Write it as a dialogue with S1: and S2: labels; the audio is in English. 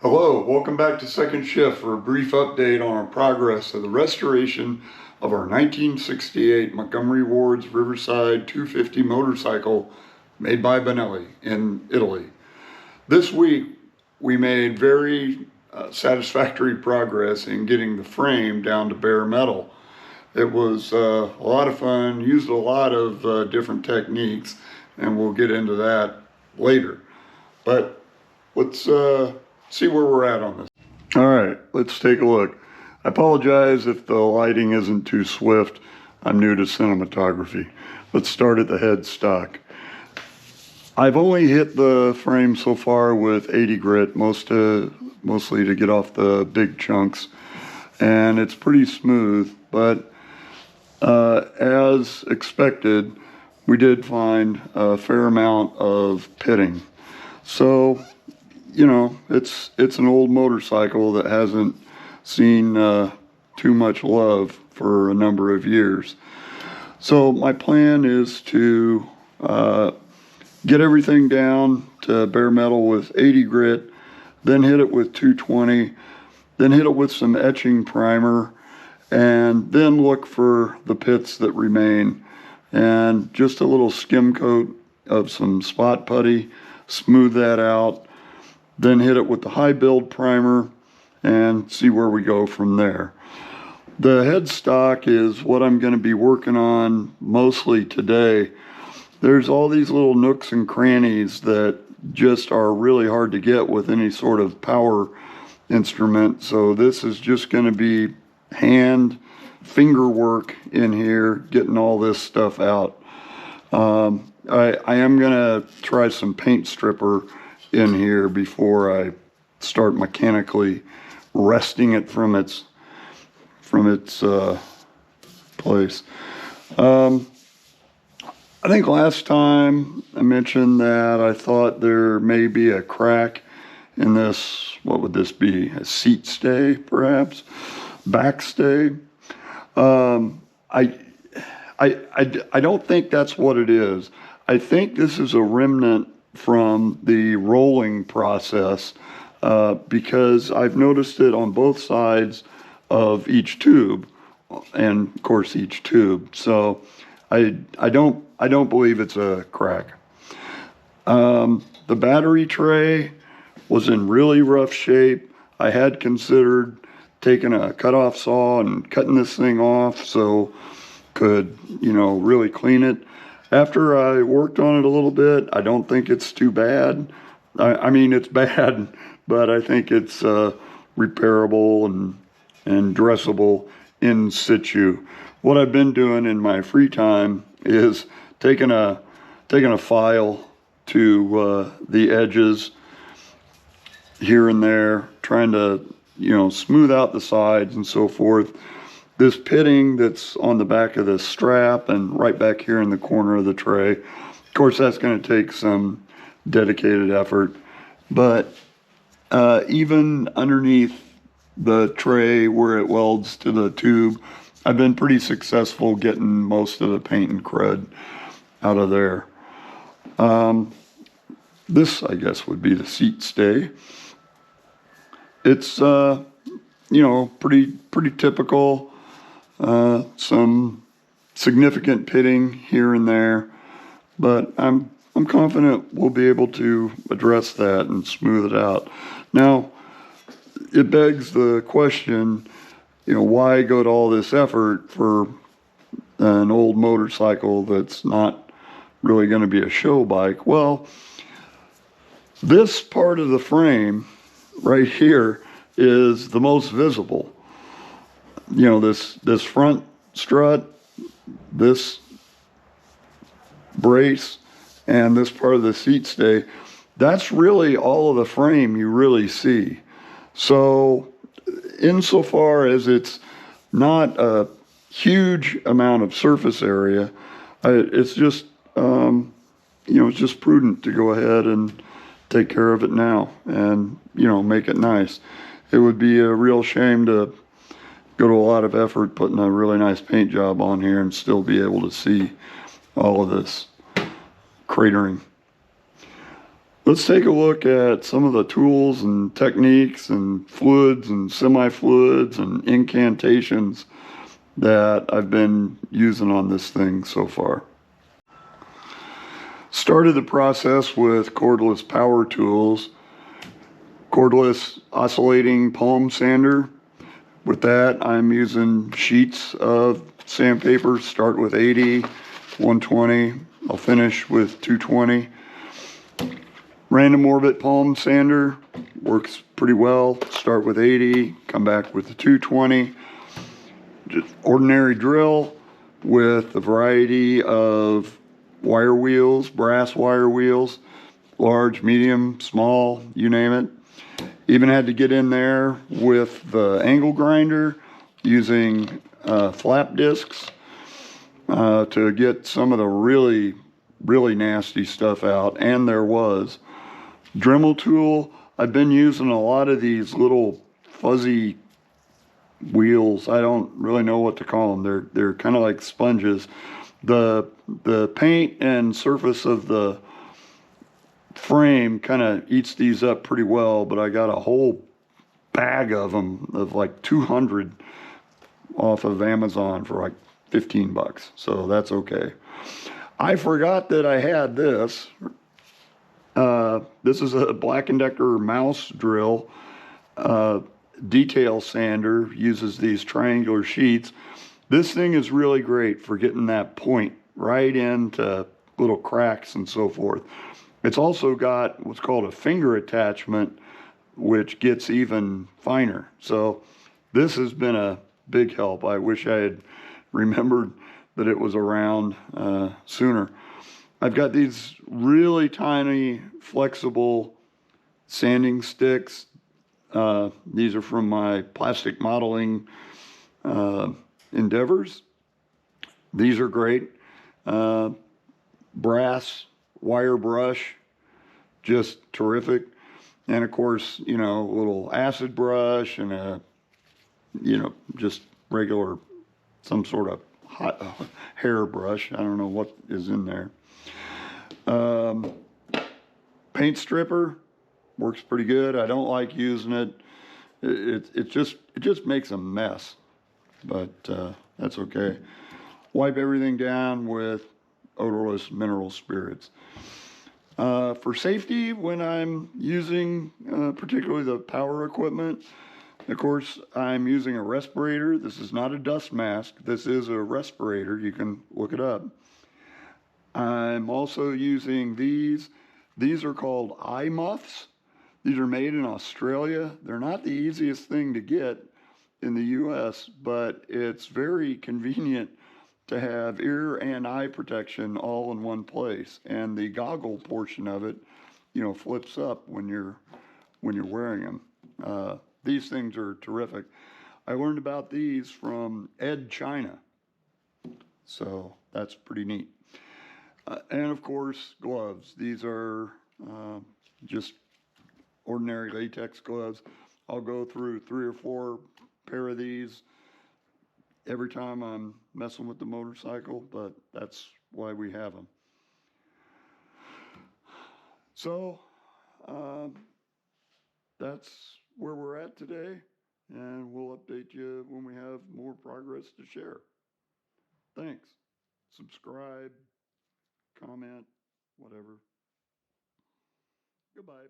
S1: Hello, welcome back to Second Shift for a brief update on our progress of the restoration of our 1968 Montgomery Ward's Riverside 250 motorcycle made by Benelli in Italy. This week we made very satisfactory progress in getting the frame down to bare metal. It was a lot of fun, used a lot of different techniques, and we'll get into that later. But let's see where we're at on this. All right, let's take a look. I apologize if the lighting isn't too swift. I'm new to cinematography. Let's start at the headstock. I've only hit the frame so far with 80 grit, mostly to get off the big chunks, and it's pretty smooth, but as expected, we did find a fair amount of pitting. So, you know, it's an old motorcycle that hasn't seen too much love for a number of years. So my plan is to get everything down to bare metal with 80 grit, then hit it with 220, then hit it with some etching primer, and then look for the pits that remain. And just a little skim coat of some spot putty, smooth that out, then hit it with the high build primer and see where we go from there. The headstock is what I'm going to be working on mostly today. There's all these little nooks and crannies that just are really hard to get with any sort of power instrument. So this is just going to be hand finger work in here, getting all this stuff out. I am going to try some paint stripper in here before I start mechanically wresting it from its place. I think last time I mentioned that I thought there may be a crack in this. What would this be? A seat stay, perhaps? Back stay? I don't think that's what it is. I think this is a remnant from the rolling process because I've noticed it on both sides of each tube, and of course each tube. So I don't believe it's a crack. The battery tray was in really rough shape. I had considered taking a cutoff saw and cutting this thing off so could, you know, really clean it. After I worked on it a little bit, I don't think it's too bad. I mean, it's bad, but I think it's repairable and dressable in situ. What I've been doing in my free time is taking a file to the edges here and there, trying to, you know, smooth out the sides and so forth. This pitting that's on the back of this strap and right back here in the corner of the tray, of course, that's going to take some dedicated effort. But even underneath the tray where it welds to the tube, I've been pretty successful getting most of the paint and crud out of there. This, I guess, would be the seat stay. It's, you know, pretty typical. Some significant pitting here and there, but I'm confident we'll be able to address that and smooth it out. Now, it begs the question, you know, why go to all this effort for an old motorcycle that's not really going to be a show bike? Well, this part of the frame right here is the most visible. You know, this front strut, this brace, and this part of the seat stay, that's really all of the frame you really see. So insofar as it's not a huge amount of surface area, it's just, you know, it's just prudent to go ahead and take care of it now and, you know, make it nice. It would be a real shame to go to a lot of effort putting a really nice paint job on here and still be able to see all of this cratering. Let's take a look at some of the tools and techniques and fluids and semi-fluids and incantations that I've been using on this thing so far. Started the process with cordless power tools, cordless oscillating palm sander. With that, I'm using sheets of sandpaper. Start with 80, 120. I'll finish with 220. Random orbit palm sander works pretty well. Start with 80, come back with the 220. Just ordinary drill with a variety of wire wheels, brass wire wheels, large, medium, small, you name it. Even had to get in there with the angle grinder using flap discs to get some of the really, really nasty stuff out, and there was. Dremel tool, I've been using a lot of these little fuzzy wheels. I don't really know what to call them. They're kind of like sponges. The paint and surface of the frame kind of eats these up pretty well, but I got a whole bag of them, of like 200 off of Amazon for like 15 bucks. So that's okay. I forgot that I had this. This is a Black & Decker mouse drill. Detail sander uses these triangular sheets. This thing is really great for getting that point right into little cracks and so forth. It's also got what's called a finger attachment, which gets even finer. So this has been a big help. I wish I had remembered that it was around sooner. I've got these really tiny, flexible sanding sticks. These are from my plastic modeling endeavors. These are great. Brass wire brush, just terrific. And of course, you know, a little acid brush and a, you know, just regular, some sort of hot hair brush. I don't know what is in there. Paint stripper works pretty good. I don't like using it. It just makes a mess, but that's okay. Wipe everything down with odorless mineral spirits. For safety, when I'm using particularly the power equipment, of course, I'm using a respirator. This is not a dust mask. This is a respirator. You can look it up. I'm also using these. These are called eye muffs. These are made in Australia. They're not the easiest thing to get in the US, but it's very convenient to have ear and eye protection all in one place. And the goggle portion of it, you know, flips up when you're wearing them. These things are terrific. I learned about these from Ed China, so that's pretty neat. And of course, gloves. These are just ordinary latex gloves. I'll go through 3 or 4 pair of these every time I'm messing with the motorcycle, but that's why we have them. So that's where we're at today, and we'll update you when we have more progress to share. Thanks. Subscribe, comment, whatever. Goodbye.